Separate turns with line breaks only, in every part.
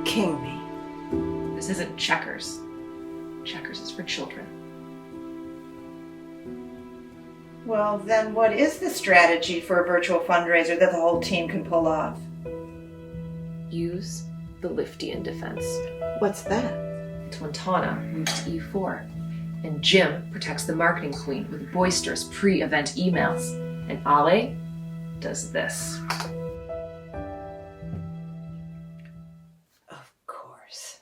King me.
This isn't checkers. Checkers is for children.
Well, then what is the strategy for a virtual fundraiser that the whole team can pull off?
Use the Liftian defense.
What's that?
It's when Tana moves to E4, and Jim protects the marketing queen with boisterous pre-event emails, and Ale does this.
Of course.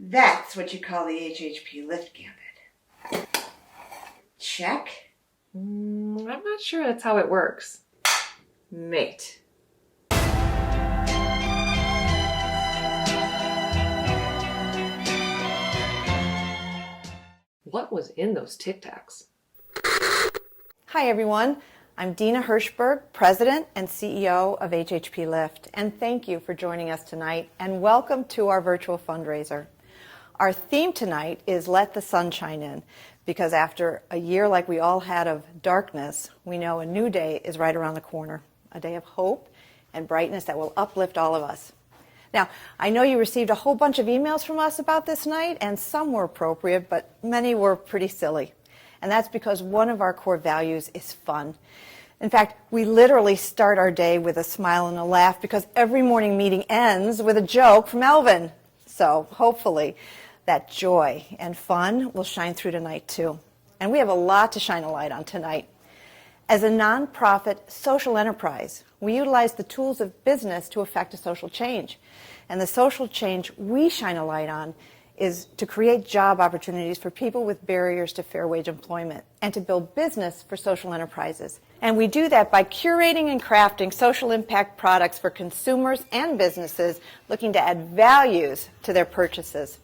That's what you call the HHPLIFT gambit. Check?
I'm not sure that's how it works.
Mate.
What was in those Tic Tacs?
Hi everyone, I'm Dina Hirschberg, President and CEO of HHPLIFT, and thank you for joining us tonight, and welcome to our virtual fundraiser. Our theme tonight is Let the Sunshine In, because after a year like we all had of darkness, we know a new day is right around the corner, a day of hope and brightness that will uplift all of us. Now, I know you received a whole bunch of emails from us about this night, and some were appropriate, but many were pretty silly. And that's because one of our core values is fun. In fact, we literally start our day with a smile and a laugh because every morning meeting ends with a joke from Elvin. So hopefully that joy and fun will shine through tonight too. And we have a lot to shine a light on tonight. As a nonprofit social enterprise, we utilize the tools of business to affect a social change. And the social change we shine a light on is to create job opportunities for people with barriers to fair wage employment and to build business for social enterprises. And we do that by curating and crafting social impact products for consumers and businesses looking to add values to their purchases.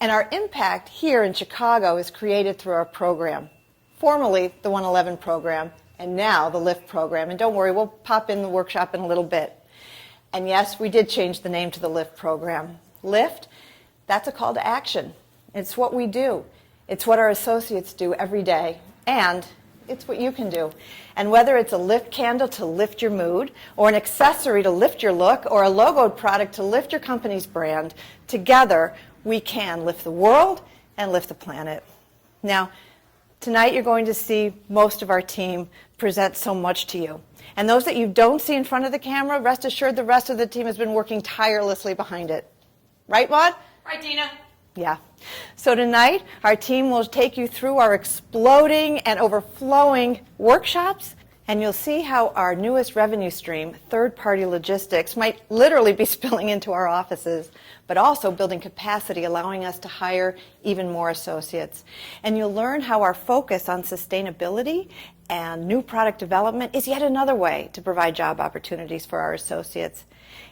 And our impact here in Chicago is created through our program, formerly the 111 program, and now the LIFT program. And don't worry, we'll pop in the workshop in a little bit. And yes, we did change the name to the LIFT program. LIFT, that's a call to action. It's what we do. It's what our associates do every day. And it's what you can do. And whether it's a lift candle to lift your mood, or an accessory to lift your look, or a logoed product to lift your company's brand, together we can lift the world and lift the planet. Now, tonight you're going to see most of our team present so much to you. And those that you don't see in front of the camera, rest assured the rest of the team has been working tirelessly behind it. Right, Maud?
Right, Dina.
Yeah. So tonight, our team will take you through our exploding and overflowing workshops, and you'll see how our newest revenue stream, third-party logistics, might literally be spilling into our offices, but also building capacity, allowing us to hire even more associates. And you'll learn how our focus on sustainability and new product development is yet another way to provide job opportunities for our associates.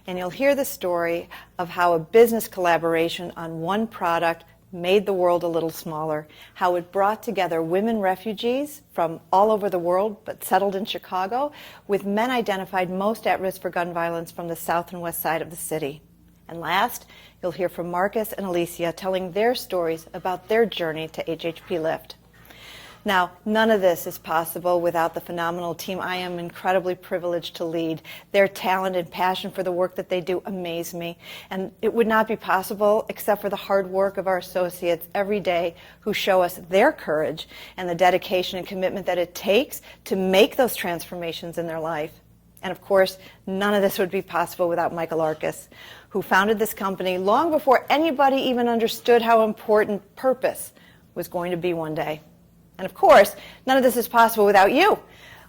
And you'll hear the story of how a business collaboration on one product made the world a little smaller, how it brought together women refugees from all over the world but settled in Chicago with men identified most at risk for gun violence from the south and west side of the city. And last, you'll hear from Marcus and Alicia telling their stories about their journey to HHPLIFT. Now, none of this is possible without the phenomenal team I am incredibly privileged to lead. Their talent and passion for the work that they do amaze me. And it would not be possible except for the hard work of our associates every day who show us their courage and the dedication and commitment that it takes to make those transformations in their life. And of course, none of this would be possible without Michael Arcus, who founded this company long before anybody even understood how important purpose was going to be one day. And of course, none of this is possible without you,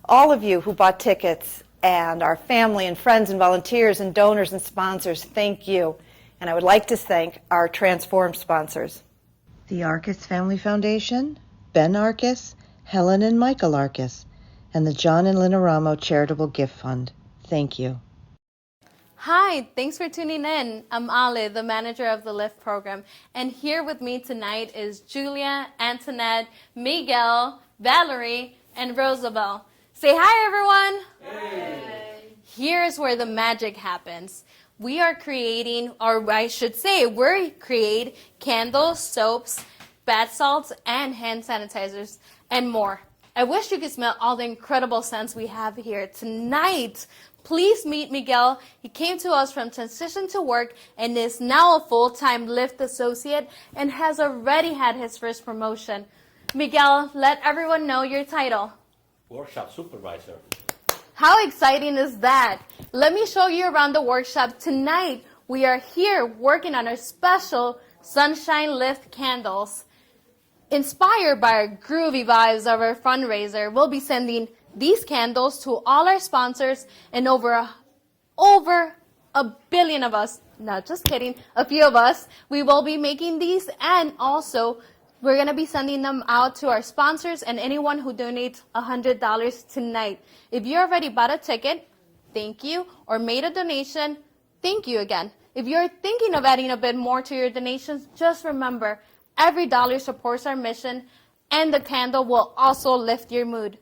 all of you who bought tickets, and our family and friends and volunteers and donors and sponsors. Thank you. And I would like to thank our Transform sponsors. The Arcus Family Foundation, Ben Arcus, Helen and Michael Arcus, and the John and Lynn Aramo Charitable Gift Fund. Thank you.
Hi, thanks for tuning in. I'm Ale, the manager of the LIFT program, and here with me tonight is Julia, Antoinette, Miguel, Valerie, and Rosabelle. Say hi, everyone. Hey. Here's where the magic happens. We are creating, or I should say, we create candles, soaps, bath salts, and hand sanitizers, and more. I wish you could smell all the incredible scents we have here tonight. Please meet Miguel. He came to us from Transition to Work and is now a full-time LIFT associate and has already had his first promotion. Miguel, let everyone know your title.
Workshop supervisor.
How exciting is that? Let me show you around the workshop tonight. We are here working on our special Sunshine LIFT candles. Inspired by our groovy vibes of our fundraiser, we'll be sending these candles to all our sponsors and over a billion of us, not just kidding, a few of us, we will be making these, and also we're going to be sending them out to our sponsors and anyone who donates $100 tonight. If you already bought a ticket, thank you, or made a donation, thank you again. If you're thinking of adding a bit more to your donations, just remember, every dollar supports our mission, and the candle will also lift your mood.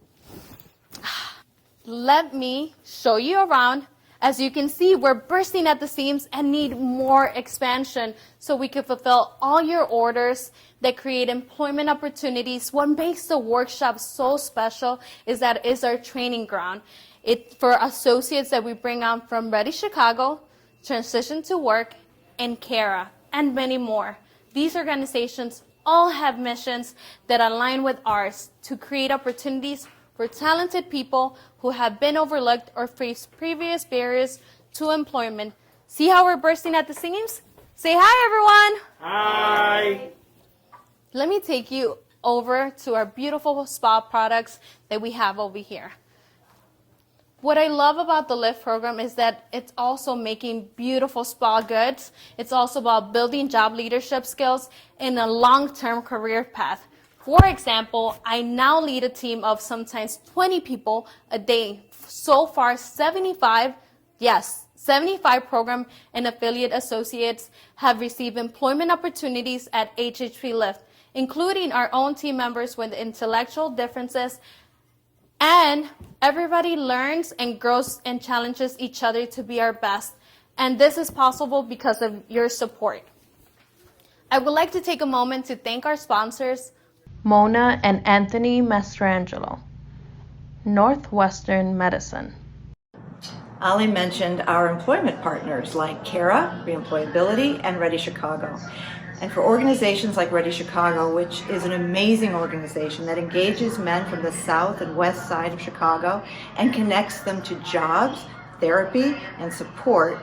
Let me show you around. As you can see, we're bursting at the seams and need more expansion so we can fulfill all your orders that create employment opportunities. What makes the workshop so special is that it's our training ground. It's for associates that we bring on from Ready Chicago, Transition to Work, and CARA, and many more. These organizations all have missions that align with ours to create opportunities for talented people who have been overlooked or faced previous barriers to employment. See how we're bursting at the seams? Say hi, everyone.
Hi.
Let me take you over to our beautiful spa products that we have over here. What I love about the LIFT program is that it's also making beautiful spa goods. It's also about building job leadership skills in a long-term career path. For example, I now lead a team of sometimes 20 people a day. So far, 75 program and affiliate associates have received employment opportunities at HHPLIFT, including our own team members with intellectual differences. And everybody learns and grows and challenges each other to be our best. And this is possible because of your support. I would like to take a moment to thank our sponsors, Mona and Anthony Mastrangelo, Northwestern Medicine.
Ali mentioned our employment partners like CARA, Reemployability, and Ready Chicago. And for organizations like Ready Chicago, which is an amazing organization that engages men from the south and west side of Chicago and connects them to jobs, therapy, and support,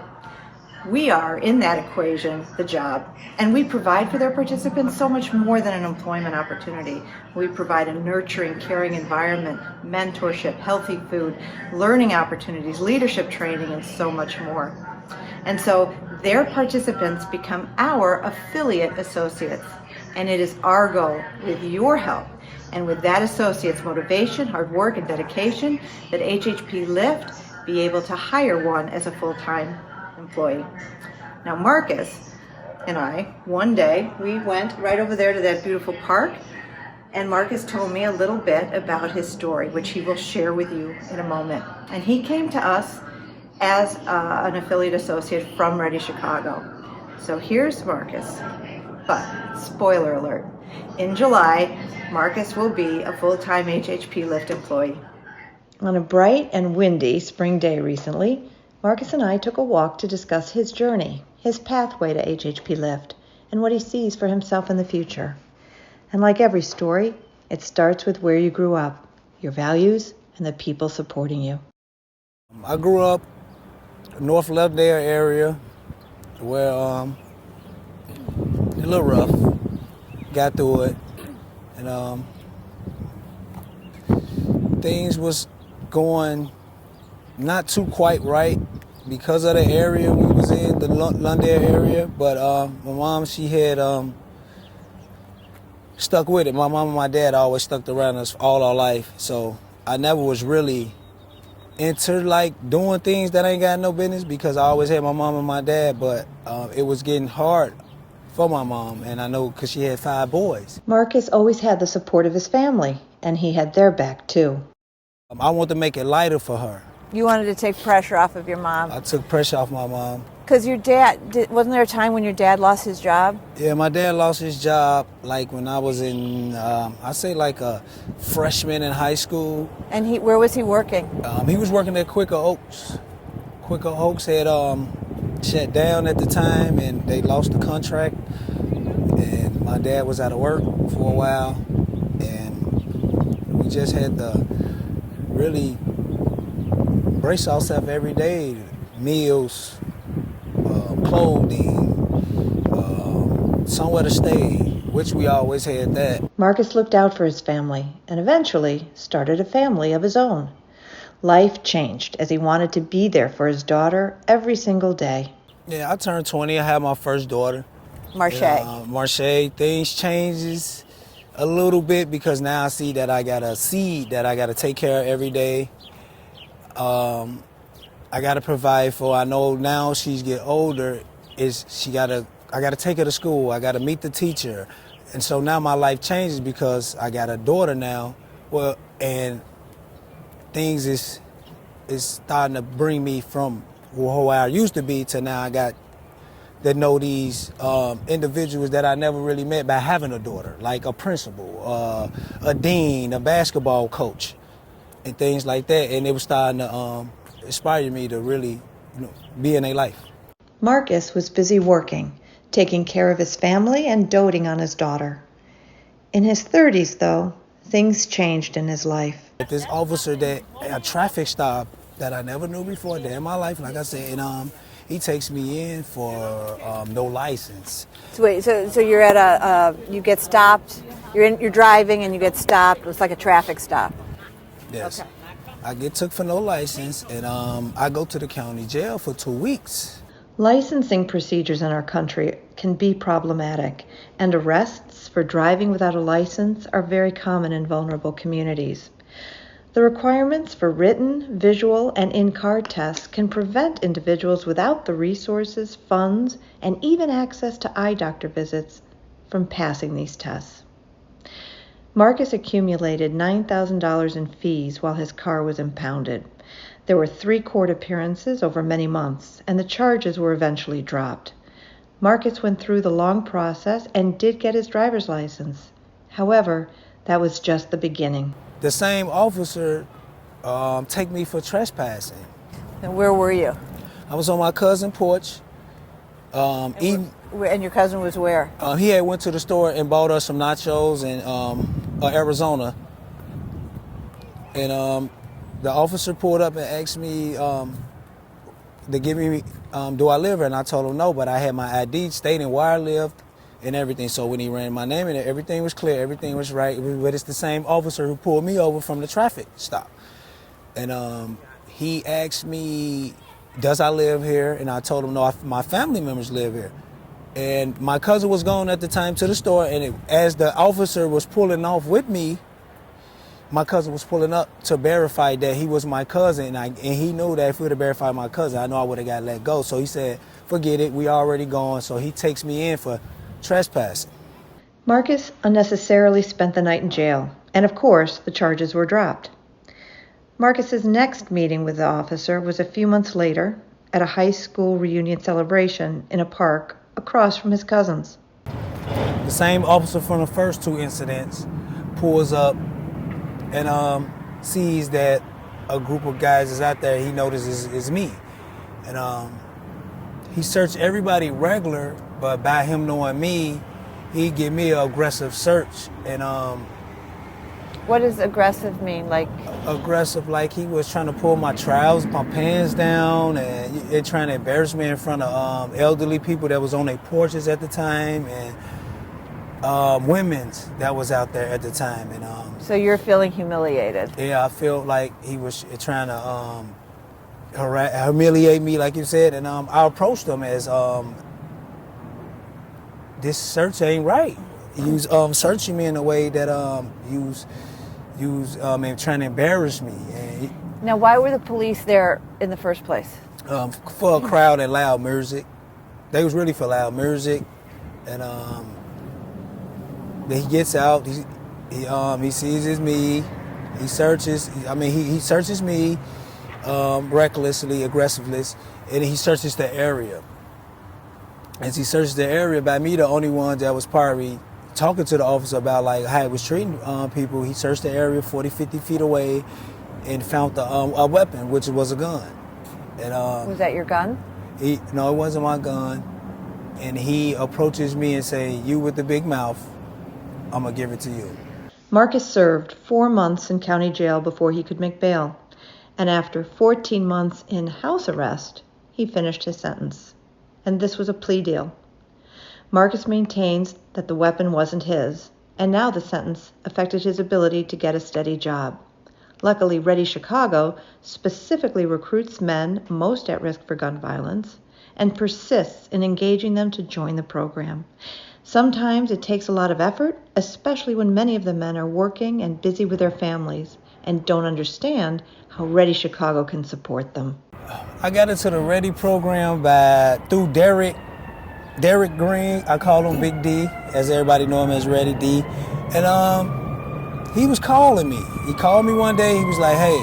we are, in that equation, the job. And we provide for their participants so much more than an employment opportunity. We provide a nurturing, caring environment, mentorship, healthy food, learning opportunities, leadership training, and so much more. And so their participants become our affiliate associates. And it is our goal, with your help, and with that associate's motivation, hard work, and dedication, that HHPLIFT be able to hire one as a full-time employee. Now Marcus and I, one day, we went right over there to that beautiful park, and Marcus told me a little bit about his story, which he will share with you in a moment. And he came to us as an affiliate associate from Ready Chicago. So here's Marcus. But Spoiler alert. In July, Marcus will be a full-time HHP Lift employee. On a bright and windy spring day recently, Marcus and I took a walk to discuss his journey, his pathway to HHP Lift, and what he sees for himself in the future. And like every story, it starts with where you grew up, your values, and the people supporting you.
I grew up North Lovedale area where a little rough, got through it, and things was going not too quite right because of the area we was in, the Londale area, but my mom, she had stuck with it. My mom and my dad always stuck around us all our life, so I never was really into like doing things that ain't got no business because I always had my mom and my dad, but it was getting hard for my mom, and I know because she had 5 boys.
Marcus always had the support of his family, and he had their back too.
I wanted to make it lighter for her.
You wanted to take pressure off of your mom.
I took pressure off my mom.
Because your dad, wasn't there a time when your dad lost his job?
Yeah, my dad lost his job like when I was in, I say like a freshman in high school.
And where was he working?
He was working at Quaker Oaks. Quaker Oaks had shut down at the time, and they lost the contract. And my dad was out of work for a while, and we just had to really brace ourselves every day. Meals, clothing, somewhere to stay, which we always had that.
Marcus looked out for his family and eventually started a family of his own. Life changed as he wanted to be there for his daughter every single day.
Yeah, I turned 20, I had my first daughter.
Marche.
Things changes a little bit because now I see that I got a seed that I got to take care of every day. I got to provide for. I know now she's getting older. I got to take her to school. I got to meet the teacher. And so now my life changes because I got a daughter now. Well, and things is starting to bring me from who I used to be to now I got to know these individuals that I never really met by having a daughter, like a principal, a dean, a basketball coach, and things like that. And it was starting to inspire me to really, be in their life.
Marcus was busy working, taking care of his family and doting on his daughter. In his 30s, though, things changed in his life.
This officer that a traffic stop that I never knew before day in my life, like I said, and he takes me in for no license.
So wait, so you're at you get stopped. You're driving and you get stopped. It's like a traffic stop.
Yes.
Okay.
I get took for no license, and I go to the county jail for 2 weeks.
Licensing procedures in our country can be problematic, and arrests for driving without a license are very common in vulnerable communities. The requirements for written, visual, and in-car tests can prevent individuals without the resources, funds, and even access to eye doctor visits from passing these tests. Marcus accumulated $9,000 in fees while his car was impounded. There were 3 court appearances over many months, and the charges were eventually dropped. Marcus went through the long process and did get his driver's license. However, that was just the beginning.
The same officer take me for trespassing.
And where were you?
I was on my cousin's porch eating.
And your cousin was where?
He had went to the store and bought us some nachos in Arizona. And the officer pulled up and asked me to give me, do I live here? And I told him no, but I had my ID stating where I lived and everything. So when he ran my name in it, everything was clear, everything was right. But it's the same officer who pulled me over from the traffic stop. And he asked me, does I live here? And I told him no, my family members live here. And my cousin was going at the time to the store, and as the officer was pulling off with me, my cousin was pulling up to verify that he was my cousin, and he knew that if we would have verified my cousin, I know I would have got let go. So he said, forget it, we already gone. So he takes me in for trespassing.
Marcus unnecessarily spent the night in jail, and of course, the charges were dropped. Marcus's next meeting with the officer was a few months later at a high school reunion celebration in a park across from his cousin's.
The same officer from the first two incidents pulls up and sees that a group of guys is out there. He notices is me, and he searched everybody regular, but by him knowing me, he give me an aggressive search. And
What does aggressive mean? Like,
aggressive, like he was trying to pull my trousers, my pants down, and trying to embarrass me in front of elderly people that was on their porches at the time, and women's that was out there at the time. And
so you're feeling humiliated.
yeah, I felt like he was trying to humiliate me, like you said, and I approached him as this search ain't right. He was searching me in a way that he was and trying to embarrass me. And
Now, why were the police there in the first place?
for a crowd and loud music. They was really for loud music, and then he gets out. He sees it's me. He searches. He searches me recklessly, aggressively, and he searches the area. As he searches the area, by me, the only one that was probably talking to the officer about like how he was treating people, he searched the area 40, 50 feet away and found a weapon, which was a gun. And
Was that your gun?
no, it wasn't my gun. And he approaches me and say, "You with the big mouth, I'm gonna give it to you."
Marcus served 4 months in county jail before he could make bail, and after 14 months in house arrest, he finished his sentence. And this was a plea deal. Marcus maintains that the weapon wasn't his, and now the sentence affected his ability to get a steady job. Luckily, Ready Chicago specifically recruits men most at risk for gun violence and persists in engaging them to join the program. Sometimes it takes a lot of effort, especially when many of the men are working and busy with their families and don't understand how Ready Chicago can support them.
I got into the Ready program through Derek Green. I call him Big D, as everybody know him as Ready D. And he was calling me. He called me one day. He was like, "Hey,"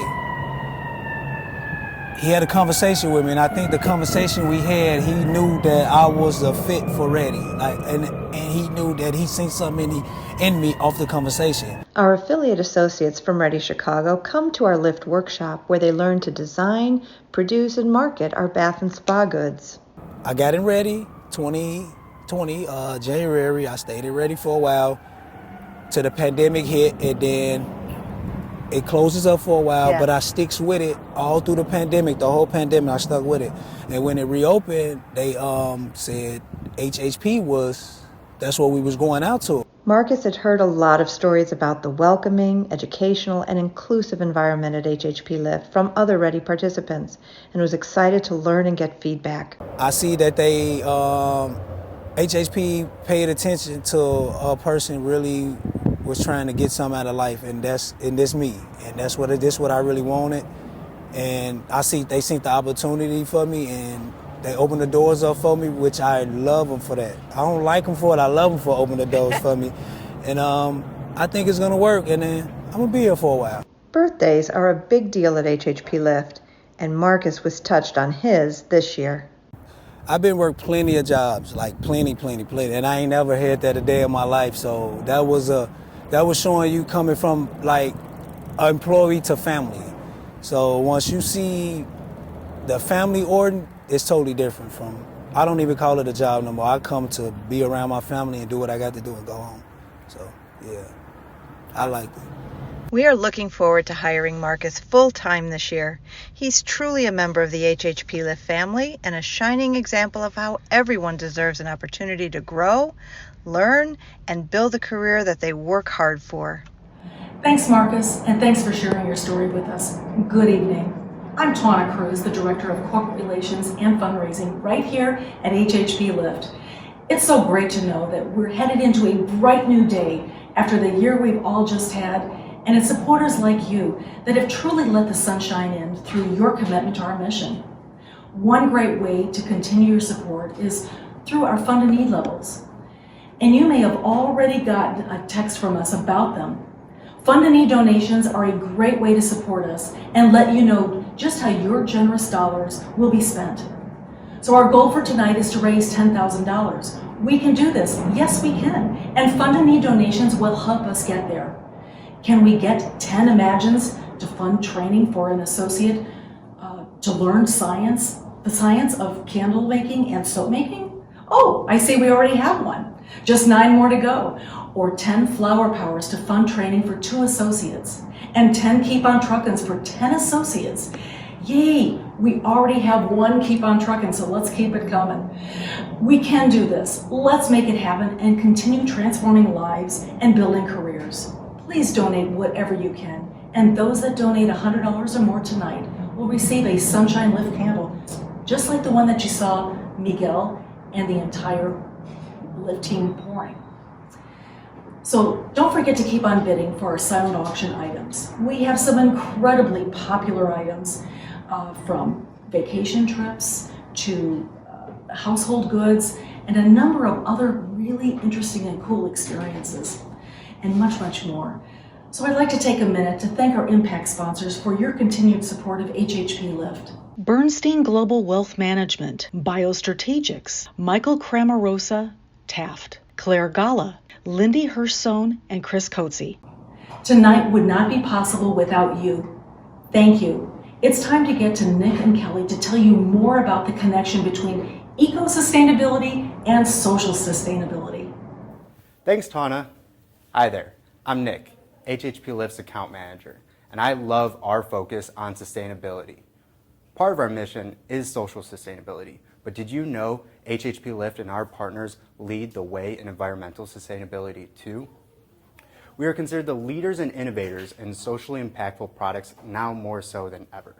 he had a conversation with me, and I think the conversation we had, he knew that I was a fit for Ready, and he knew that he seen something in me off the conversation.
Our affiliate associates from Ready Chicago come to our LIFT workshop where they learn to design, produce, and market our bath and spa goods.
I got in Ready 2020, January. I stayed in Ready for a while till the pandemic hit, and then it closes up for a while, but I sticks with it all through the pandemic. The whole pandemic, I stuck with it. And when it reopened, they said HHP that's what we was going out to.
Marcus had heard a lot of stories about the welcoming, educational, and inclusive environment at HHPLIFT from other Ready participants and was excited to learn and get feedback.
I see that they, HHP paid attention to a person really was trying to get something out of life, and that's me, and this what I really wanted. And they seen the opportunity for me, and they opened the doors up for me, which I love them for that. I don't like them for it. I love them for opening the doors for me, and I think it's gonna work. And then I'm gonna be here for a while.
Birthdays are a big deal at HHPLIFT, and Marcus was touched on his this year.
I've been working plenty of jobs, like plenty, and I ain't never had that a day in my life. So that was showing you coming from like employee to family. So once you see the family order, it's totally different from, I don't even call it a job no more. I come to be around my family and do what I got to do and go home. So yeah, I like it.
We are looking forward to hiring Marcus full-time this year. He's truly a member of the HHPLIFT family and a shining example of how everyone deserves an opportunity to grow, learn, and build a career that they work hard for.
Thanks, Marcus, and thanks for sharing your story with us. Good evening. I'm Tawna Cruz, the Director of Corporate Relations and Fundraising right here at HHPLIFT. It's so great to know that we're headed into a bright new day after the year we've all just had, and it's supporters like you that have truly let the sunshine in through your commitment to our mission. One great way to continue your support is through our Fund a Need levels. And you may have already gotten a text from us about them. Fund a Need donations are a great way to support us and let you know just how your generous dollars will be spent. So our goal for tonight is to raise $10,000. We can do this. Yes, we can. And Fund a Need donations will help us get there. Can we get 10 Imagines to fund training for an associate to learn the science of candle making and soap making? Oh, I see we already have one. Just 9 more to go. Or 10 Flower Powers to fund training for 2 associates. And 10 Keep on Truckin's for 10 associates. Yay, we already have 1 Keep on Truckin', so let's keep it coming. We can do this. Let's make it happen and continue transforming lives and building careers. Please donate whatever you can. And those that donate $100 or more tonight will receive a Sunshine Lift candle, just like the one that you saw Miguel and the entire Lift team pouring. So don't forget to keep on bidding for our silent auction items. We have some incredibly popular items from vacation trips to household goods and a number of other really interesting and cool experiences and much, much more. So I'd like to take a minute to thank our impact sponsors for your continued support of HHPLIFT.
Bernstein Global Wealth Management, Biostrategics, Michael Cramarosa, Taft, Claire Gala, Lindy Hirschsohn, and Chris Coetzee.
Tonight would not be possible without you. Thank you. It's time to get to Nick and Kelly to tell you more about the connection between eco-sustainability and social sustainability.
Thanks, Tana. Hi there, I'm Nick, HHPLIFT's account manager, and I love our focus on sustainability. Part of our mission is social sustainability, but did you know HHPLIFT and our partners lead the way in environmental sustainability too? We are considered the leaders and innovators in socially impactful products now more so than ever.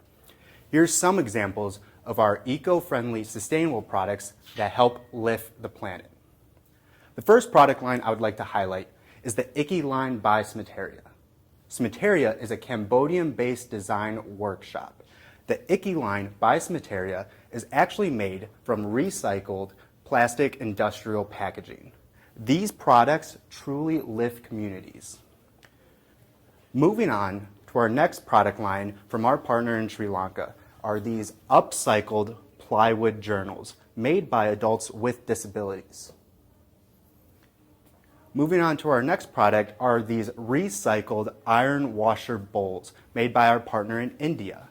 Here's some examples of our eco-friendly, sustainable products that help lift the planet. The first product line I would like to highlight is the Icky line by Smeteria. Smeteria is a Cambodian-based design workshop. The Icky line by Smeteria is actually made from recycled plastic industrial packaging. These products truly lift communities. Moving on to our next product line from our partner in Sri Lanka are these upcycled plywood journals made by adults with disabilities. Moving on to our next product are these recycled iron washer bowls made by our partner in India.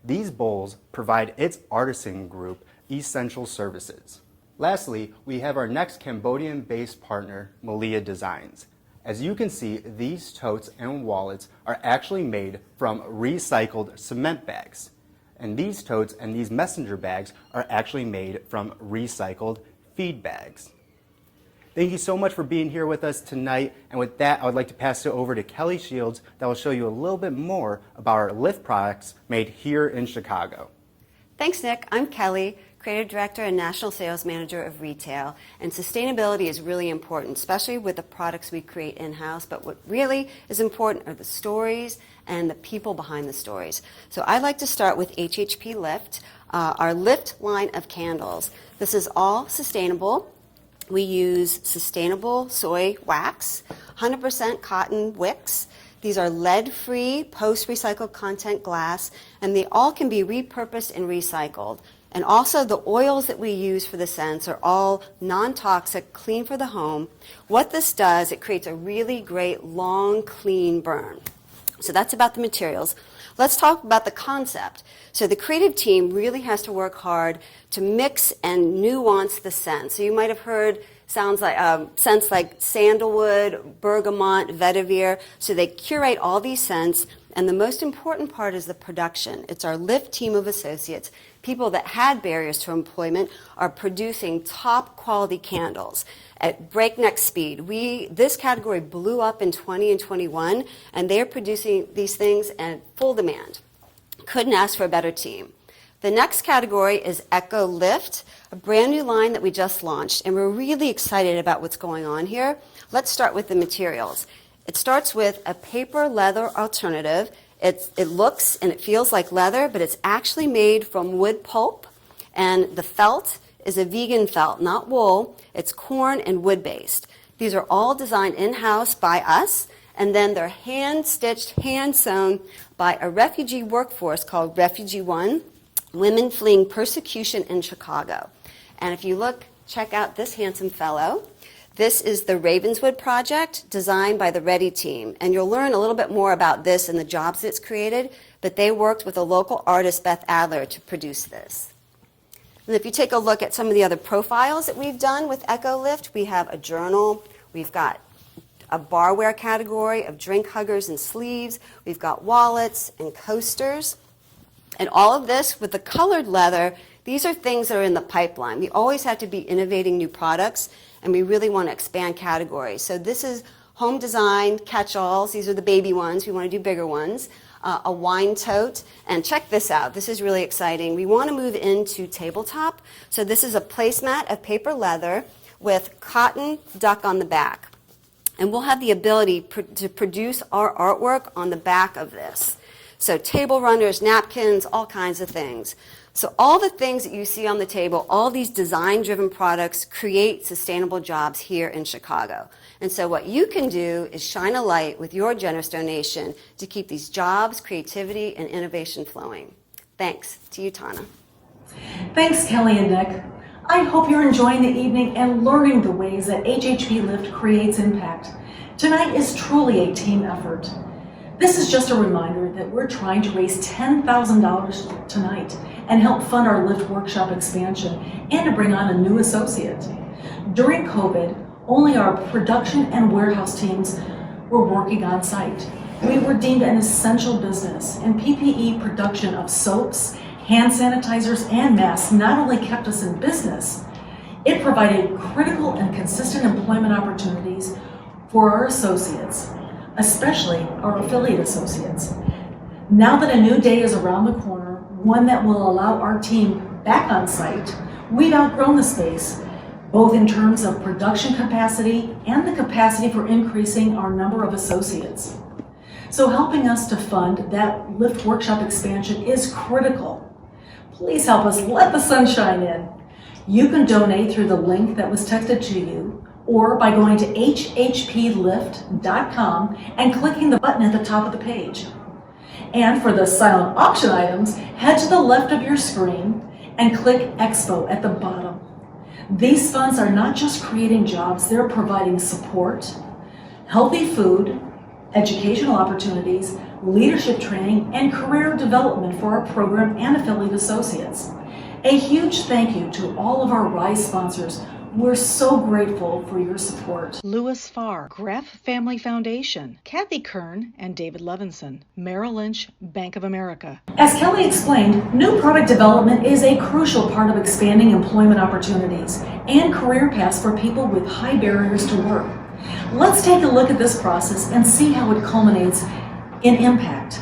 These bowls provide its artisan group essential services. Lastly, we have our next Cambodian-based partner, Malia Designs. As you can see, these totes and wallets are actually made from recycled cement bags. And these totes and these messenger bags are actually made from recycled feed bags. Thank you so much for being here with us tonight. And with that, I would like to pass it over to Kelly Shields that will show you a little bit more about our Lift products made here in Chicago.
Thanks, Nick. I'm Kelly, Creative Director and National Sales Manager of Retail. And sustainability is really important, especially with the products we create in-house. But what really is important are the stories and the people behind the stories. So I'd like to start with HHPLIFT, our Lift line of candles. This is all sustainable. We use sustainable soy wax, 100% cotton wicks. These are lead-free, post-recycled content glass, and they all can be repurposed and recycled. And also the oils that we use for the scents are all non-toxic, clean for the home. What this does, it creates a really great, long, clean burn. So that's about the materials. Let's talk about the concept. So the creative team really has to work hard to mix and nuance the scent. So you might have heard scents like sandalwood, bergamot, vetiver. So they curate all these scents. And the most important part is the production. It's our Lift team of associates. People that had barriers to employment are producing top quality candles at breakneck speed. This category blew up in 20 and 21, and they're producing these things at full demand. Couldn't ask for a better team. The next category is Echo Lift, a brand new line that we just launched, and we're really excited about what's going on here. Let's start with the materials. It starts with a paper leather alternative. It looks and it feels like leather, but it's actually made from wood pulp, and the felt is a vegan felt, not wool. It's corn and wood-based. These are all designed in-house by us, and then they're hand-stitched, hand-sewn by a refugee workforce called Refugee One. Women Fleeing Persecution in Chicago. And if you look, check out this handsome fellow. This is the Ravenswood project designed by the Ready team. And you'll learn a little bit more about this and the jobs it's created, but they worked with a local artist, Beth Adler, to produce this. And if you take a look at some of the other profiles that we've done with EcoLift, we have a journal, we've got a barware category of drink huggers and sleeves, we've got wallets and coasters. And all of this with the colored leather, these are things that are in the pipeline. We always have to be innovating new products, and we really want to expand categories. So this is home design catch-alls. These are the baby ones. We want to do bigger ones. A wine tote. And check this out. This is really exciting. We want to move into tabletop. So this is a placemat of paper leather with cotton duck on the back. And we'll have the ability to produce our artwork on the back of this. So table runners, napkins, all kinds of things. So all the things that you see on the table, all these design-driven products create sustainable jobs here in Chicago. And so what you can do is shine a light with your generous donation to keep these jobs, creativity, and innovation flowing. Thanks. To you, Tana.
Thanks, Kelly and Nick. I hope you're enjoying the evening and learning the ways that HHPLIFT creates impact. Tonight is truly a team effort. This is just a reminder that we're trying to raise $10,000 tonight and help fund our LIFT workshop expansion and to bring on a new associate. During COVID, only our production and warehouse teams were working on site. We were deemed an essential business, and PPE production of soaps, hand sanitizers, and masks not only kept us in business, it provided critical and consistent employment opportunities for our associates, especially our affiliate associates. Now that a new day is around the corner, one that will allow our team back on site, we've outgrown the space, both in terms of production capacity and the capacity for increasing our number of associates. So helping us to fund that LIFT workshop expansion is critical. Please help us let the sunshine in. You can donate through the link that was texted to you or by going to hhplift.com and clicking the button at the top of the page. And for the silent auction items, head to the left of your screen and click Expo at the bottom. These funds are not just creating jobs, they're providing support, healthy food, educational opportunities, leadership training, and career development for our program and affiliate associates. A huge thank you to all of our RISE sponsors. We're so grateful for your support.
Louis Farr, Graff Family Foundation, Kathy Kern and David Levinson, Merrill Lynch, Bank of America.
As Kelly explained, new product development is a crucial part of expanding employment opportunities and career paths for people with high barriers to work. Let's take a look at this process and see how it culminates in impact.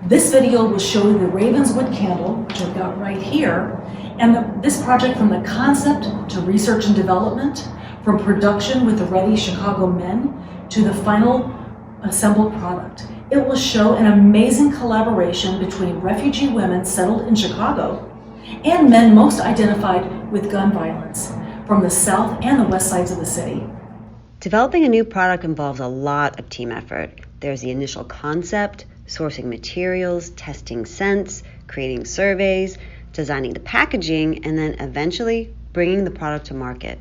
This video will show you the Ravenswood candle, which I've got right here, and this project from the concept to research and development, from production with the Ready Chicago men to the final assembled product. It will show an amazing collaboration between refugee women settled in Chicago and men most identified with gun violence from the south and the west sides of the city.
Developing a new product involves a lot of team effort. There's the initial concept, sourcing materials, testing scents, creating surveys, designing the packaging, and then eventually bringing the product to market.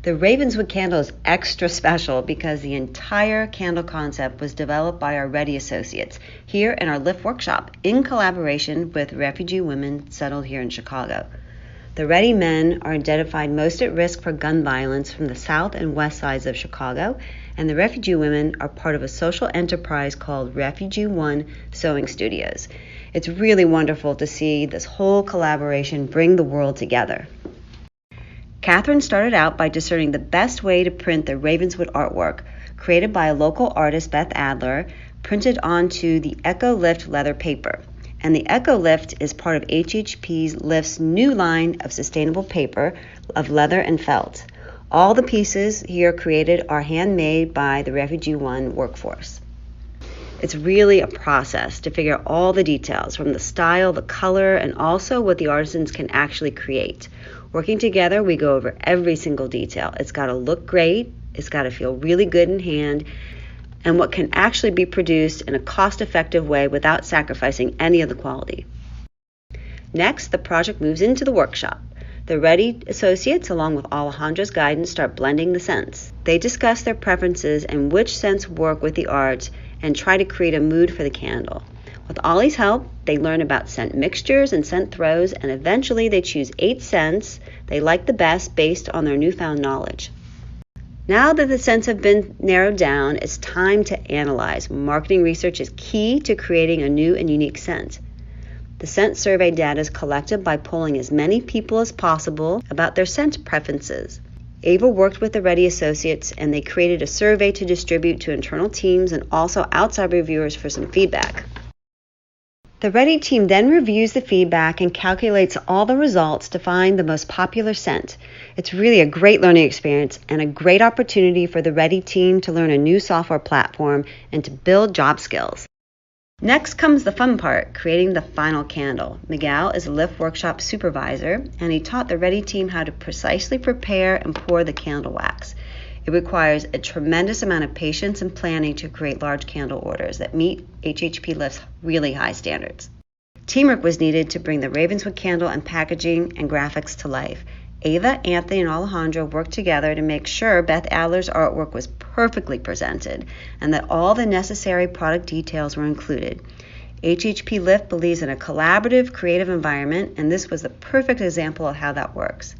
The Ravenswood candle is extra special because the entire candle concept was developed by our Ready associates here in our LIFT workshop in collaboration with refugee women settled here in Chicago. The Ready men are identified most at risk for gun violence from the south and west sides of Chicago, and the refugee women are part of a social enterprise called Refugee One Sewing Studios. It's really wonderful to see this whole collaboration bring the world together. Catherine started out by discerning the best way to print the Ravenswood artwork, created by a local artist, Beth Adler, printed onto the EcoLift leather paper. And the EcoLift is part of HHPLIFT's new line of sustainable paper of leather and felt. All the pieces here created are handmade by the Refugee One workforce. It's really a process to figure out all the details from the style, the color, and also what the artisans can actually create. Working together, we go over every single detail. It's got to look great, it's got to feel really good in hand, and what can actually be produced in a cost-effective way without sacrificing any of the quality. Next, the project moves into the workshop. The Ready associates, along with Alejandra's guidance, start blending the scents. They discuss their preferences and which scents work with the art and try to create a mood for the candle. With Ollie's help, they learn about scent mixtures and scent throws, and eventually they choose 8 scents they like the best based on their newfound knowledge. Now that the scents have been narrowed down, it's time to analyze. Marketing research is key to creating a new and unique scent. The scent survey data is collected by polling as many people as possible about their scent preferences. Ava worked with the Ready associates, and they created a survey to distribute to internal teams and also outside reviewers for some feedback. The Ready team then reviews the feedback and calculates all the results to find the most popular scent. It's really a great learning experience and a great opportunity for the Ready team to learn a new software platform and to build job skills. Next comes the fun part, creating the final candle. Miguel is a LIFT workshop supervisor, and he taught the Ready team how to precisely prepare and pour the candle wax. It requires a tremendous amount of patience and planning to create large candle orders that meet HHPLIFT's really high standards. Teamwork was needed to bring the Ravenswood candle and packaging and graphics to life. Ava, Anthony, and Alejandro worked together to make sure Beth Adler's artwork was perfectly presented and that all the necessary product details were included. HHPLIFT believes in a collaborative, creative environment, and this was the perfect example of how that works.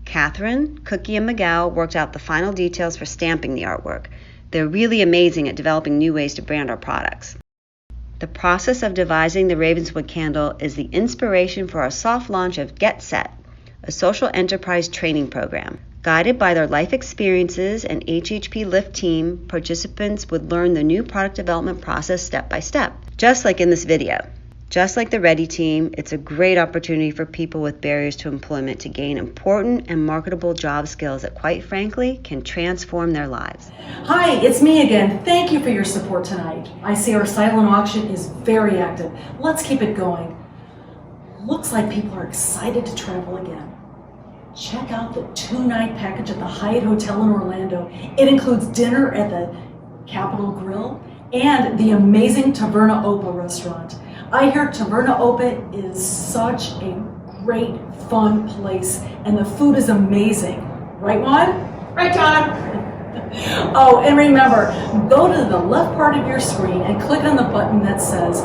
Catherine, Cookie, and Miguel worked out the final details for stamping the artwork. They're really amazing at developing new ways to brand our products. The process of devising the Ravenswood candle is the inspiration for our soft launch of Get Set, a social enterprise training program. Guided by their life experiences and HHPLIFT team, participants would learn the new product development process step by step, just like in this video. Just like the Ready team, it's a great opportunity for people with barriers to employment to gain important and marketable job skills that, quite frankly, can transform their lives.
Hi, it's me again. Thank you for your support tonight. I see our silent auction is very active. Let's keep it going. Looks like people are excited to travel again. Check out the 2-night package at the Hyatt Hotel in Orlando. It includes dinner at the Capitol Grill and the amazing Taverna Opa restaurant. I hear Taverna Opa is such a great, fun place, and the food is amazing. Right, Juan? Right, John? Oh, and remember, go to the left part of your screen and click on the button that says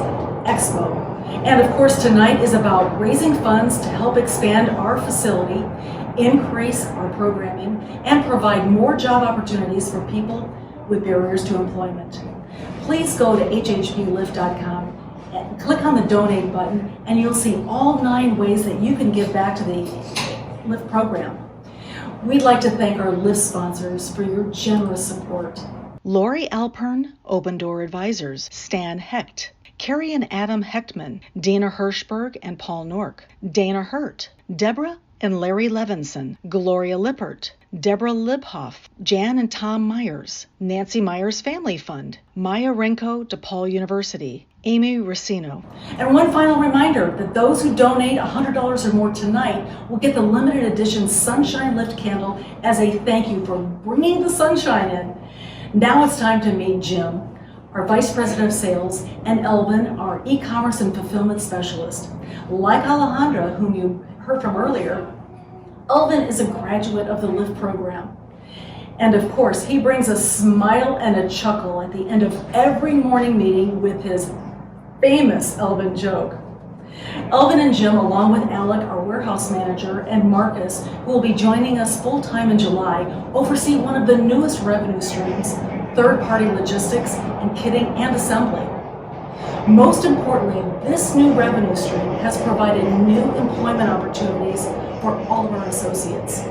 Expo. And of course, tonight is about raising funds to help expand our facility, increase our programming, and provide more job opportunities for people with barriers to employment. Please go to hhplift.com and click on the donate button, and you'll see all 9 ways that you can give back to the LIFT program. We'd like to thank our LIFT sponsors for your generous support.
Lori Alpern, Open Door Advisors, Stan Hecht, Carrie and Adam Hechtman, Dina Hirschberg and Paul Nork, Dana Hurt, Deborah and Larry Levinson, Gloria Lippert, Deborah Libhoff, Jan and Tom Myers, Nancy Myers Family Fund, Maya Renko, DePaul University, Amy Racino.
And one final reminder that those who donate $100 or more tonight will get the limited edition Sunshine Lift candle as a thank you for bringing the sunshine in. Now it's time to meet Jim, our Vice President of Sales, and Elvin, our e-commerce and fulfillment specialist. Like Alejandra, whom you heard from earlier, Elvin is a graduate of the LIFT program. And of course, he brings a smile and a chuckle at the end of every morning meeting with his famous Elvin joke. Elvin and Jim, along with Alec, our warehouse manager, and Marcus, who will be joining us full-time in July, oversee one of the newest revenue streams, third-party logistics and kitting and assembly. Most importantly, this new revenue stream has provided new employment opportunities for all of our associates.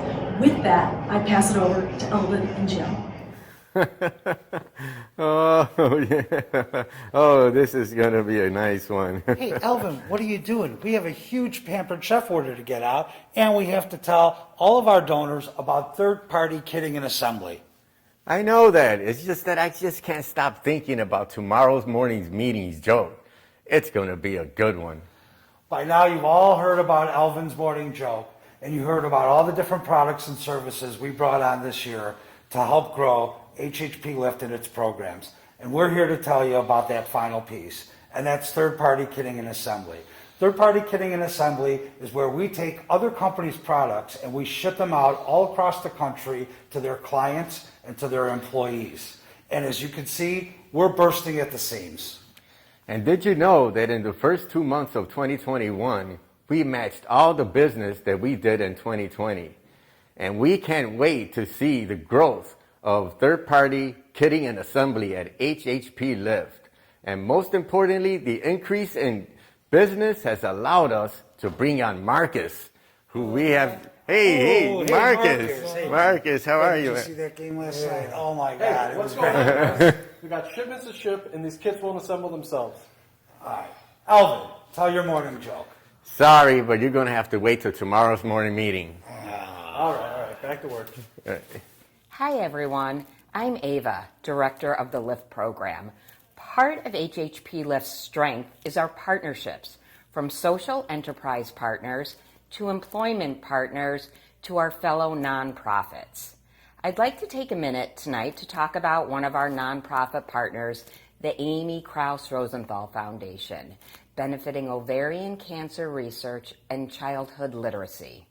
With that, I pass it over to Elvin and Jim.
Oh, yeah. Oh, this is going to be a nice one.
Hey, Elvin, what are you doing? We have a huge Pampered Chef order to get out, and we have to tell all of our donors about third-party kitting and assembly.
I know that. It's just that I just can't stop thinking about tomorrow's morning's meeting's joke. It's going to be a good one.
By now, you've all heard about Elvin's morning joke, and you heard about all the different products and services we brought on this year to help grow HHPLIFT and its programs. And we're here to tell you about that final piece, and that's third-party kitting and assembly. Third-party kitting and assembly is where we take other companies' products and we ship them out all across the country to their clients and to their employees. And as you can see, we're bursting at the seams.
And did you know that in the first 2 months of 2021, we matched all the business that we did in 2020? And we can't wait to see the growth of third-party kitting and assembly at HHPLIFT. And most importantly, the increase in business has allowed us to bring on Marcus, who we have. Hey, Marcus.
Hey,
Marcus, how are you?
Did you see that game last night? Oh my God.
What's going on? We got shipments to ship, and these kits won't assemble themselves.
All right. Alvin, tell your morning joke.
Sorry, but you're going to have to wait till tomorrow's morning meeting.
All right, back to work.
Hi, everyone. I'm Ava, Director of the LIFT program. Part of HHPLIFT's strength is our partnerships, from social enterprise partners to employment partners to our fellow nonprofits. I'd like to take a minute tonight to talk about one of our nonprofit partners, the Amy Krause Rosenthal Foundation, benefiting ovarian cancer research and childhood literacy.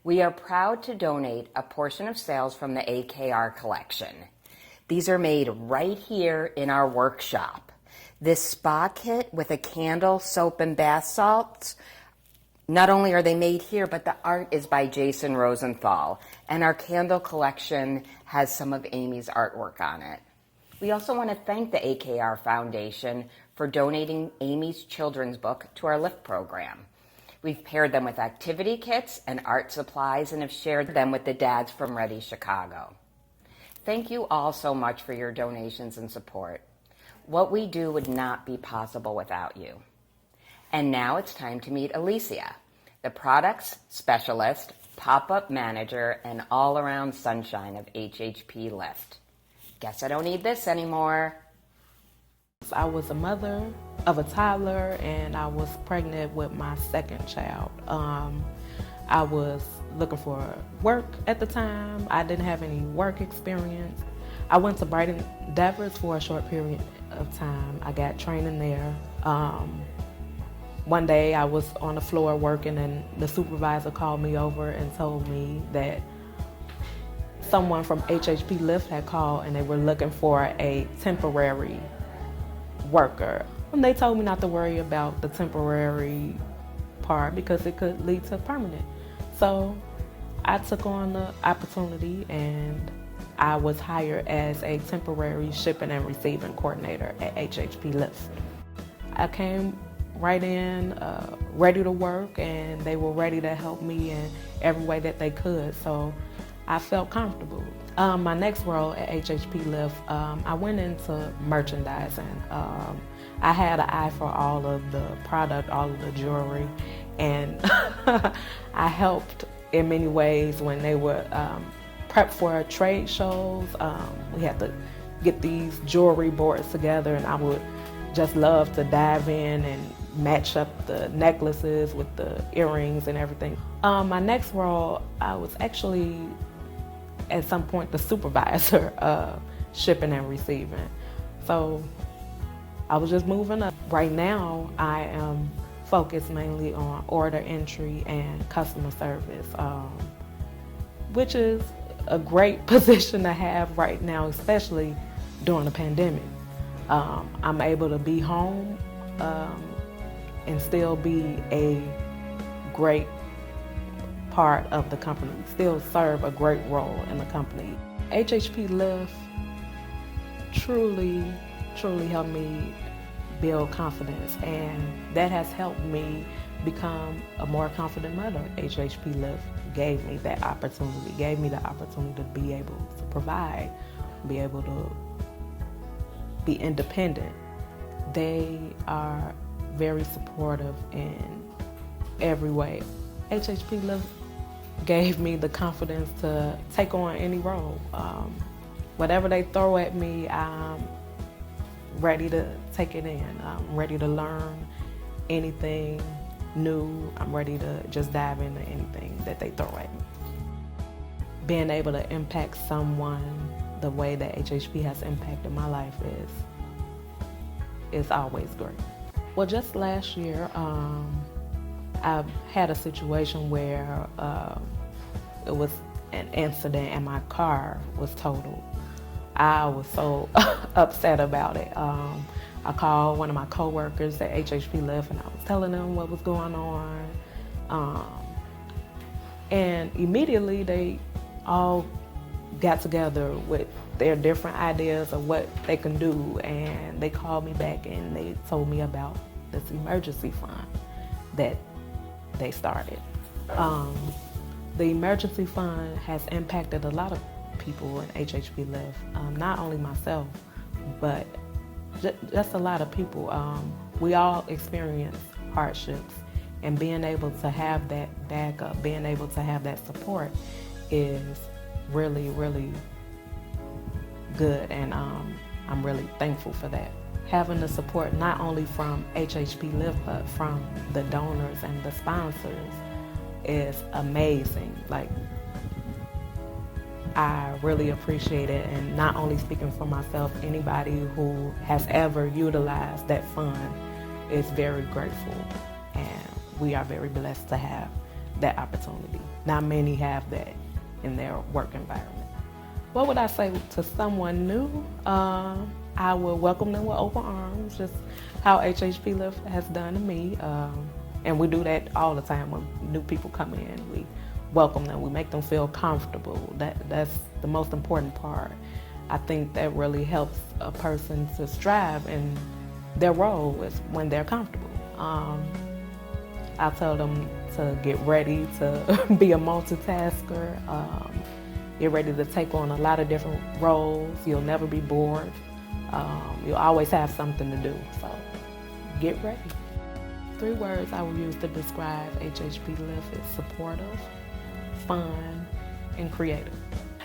We are proud to donate a portion of sales from the AKR collection. These are made right here in our workshop. This spa kit with a candle, soap, and bath salts, not only are they made here, but the art is by Jason Rosenthal, and our candle collection has some of Amy's artwork on it. We also want to thank the AKR Foundation for donating Amy's children's book to our LIFT program. We've paired them with activity kits and art supplies and have shared them with the dads from Ready Chicago. Thank you all so much for your donations and support. What we do would not be possible without you. And now it's time to meet Alicia, the products specialist, pop-up manager, and all-around sunshine of HHPLIFT. Guess I don't need this anymore.
I was a mother of a toddler, and I was pregnant with my second child. I was looking for work at the time. I didn't have any work experience. I went to Bright Endeavors for a short period of time. I got training there. One day I was on the floor working, and the supervisor called me over and told me that someone from HHPLIFT had called and they were looking for a temporary worker. And they told me not to worry about the temporary part because it could lead to permanent. So I took on the opportunity and I was hired as a temporary shipping and receiving coordinator at HHPLIFT. I came right in, ready to work, and they were ready to help me in every way that they could. So I felt comfortable. My next role at HHPLIFT, I went into merchandising. I had an eye for all of the product, all of the jewelry, and I helped in many ways when they were prep for trade shows. We had to get these jewelry boards together, and I would just love to dive in and match up the necklaces with the earrings and everything. My next role, I was actually at some point the supervisor of shipping and receiving. So I was just moving up. Right now, I am focused mainly on order entry and customer service, which is a great position to have right now, especially during the pandemic. I'm able to be home and still be a great part of the company, still serve a great role in the company. HHPLIFT truly helped me build confidence, and that has helped me become a more confident mother. HHPLIFT gave me that opportunity, gave me the opportunity to be able to provide, be able to be independent. They are very supportive in every way. HHPLIFT gave me the confidence to take on any role. Whatever they throw at me, I'm ready to take it in. I'm ready to learn anything new. I'm ready to just dive into anything that they throw at me. Being able to impact someone the way that HHP has impacted my life is always great. Well, just last year, I had a situation where it was an incident and my car was totaled. I was so upset about it. I called one of my coworkers at HHPLIFT and I was telling them what was going on. And immediately they all got together with their different ideas of what they can do, and they called me back and they told me about this emergency fund that they started. The emergency fund has impacted a lot of people in HHPLIFT, not only myself, but just a lot of people. We all experience hardships, and being able to have that backup, being able to have that support is really, really good, and I'm really thankful for that. Having the support not only from HHPLIFT, but from the donors and the sponsors is amazing. Like, I really appreciate it, and not only speaking for myself, anybody who has ever utilized that fund is very grateful, and we are very blessed to have that opportunity. Not many have that in their work environment. What would I say to someone new? I would welcome them with open arms, just how HHPLIFT has done to me. And we do that all the time when new people come in. We welcome them, we make them feel comfortable. That's the most important part. I think that really helps a person to strive in their role is when they're comfortable. I tell them to get ready to be a multitasker, get ready to take on a lot of different roles. You'll never be bored. You'll always have something to do, so get ready. 3 words I would use to describe HHPLIFT is supportive, fun, and creative.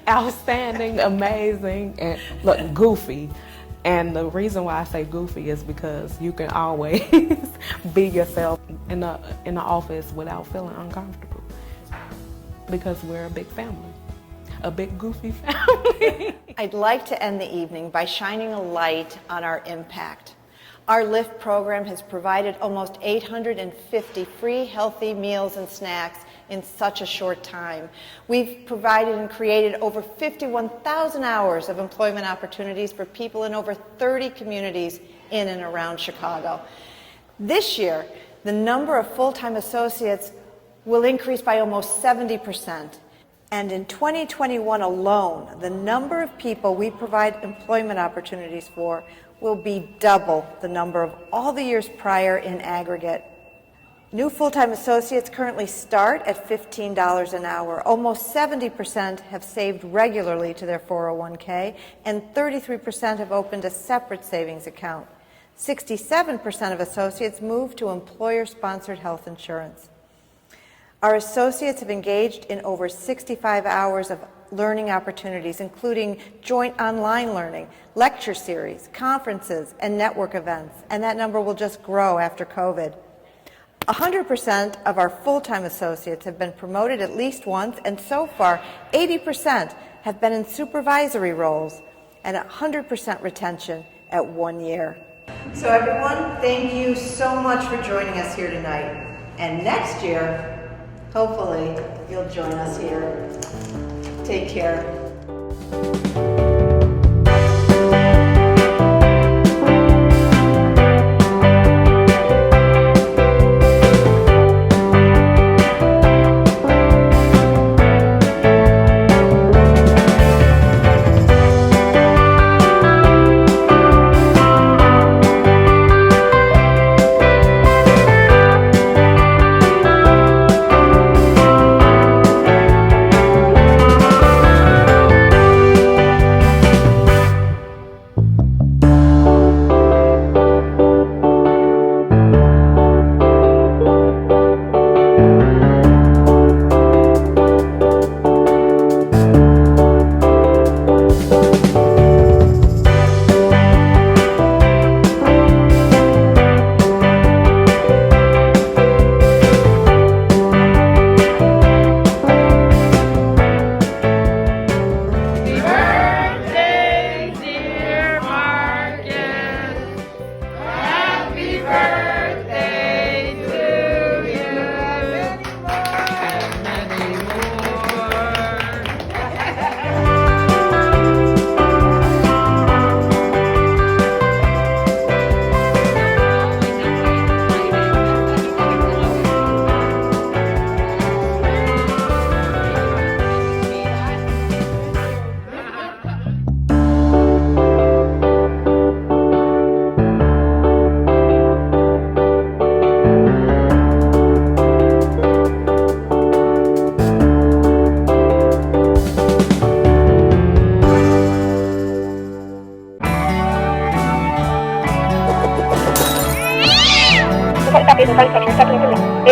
Outstanding, amazing, and look, goofy. And the reason why I say goofy is because you can always be yourself in the office without feeling uncomfortable, because we're a big family, a big goofy family.
I'd like to end the evening by shining a light on our impact. Our LIFT program has provided almost 850 free healthy meals and snacks in such a short time. We've provided and created over 51,000 hours of employment opportunities for people in over 30 communities in and around Chicago. This year, the number of full-time associates will increase by almost 70%. And in 2021 alone, the number of people we provide employment opportunities for will be double the number of all the years prior in aggregate. New full-time associates currently start at $15 an hour. Almost 70% have saved regularly to their 401k, and 33% have opened a separate savings account. 67% of associates move to employer-sponsored health insurance. Our associates have engaged in over 65 hours of learning opportunities, including joint online learning, lecture series, conferences, and network events, and that number will just grow after COVID. 100% of our full-time associates have been promoted at least once, and so far, 80% have been in supervisory roles, and 100% retention at 1 year. So everyone, thank you so much for joining us here tonight. And next year, hopefully, you'll join us here. Take care.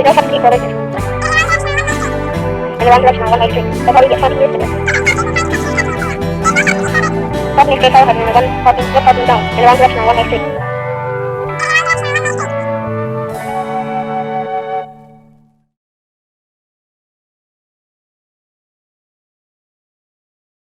no substitute for business. In the wrong direction on one-way street. They'll probably get 20 years to do. Parking is straightforward in the one parking, no parking zone. In the wrong direction on one-way street.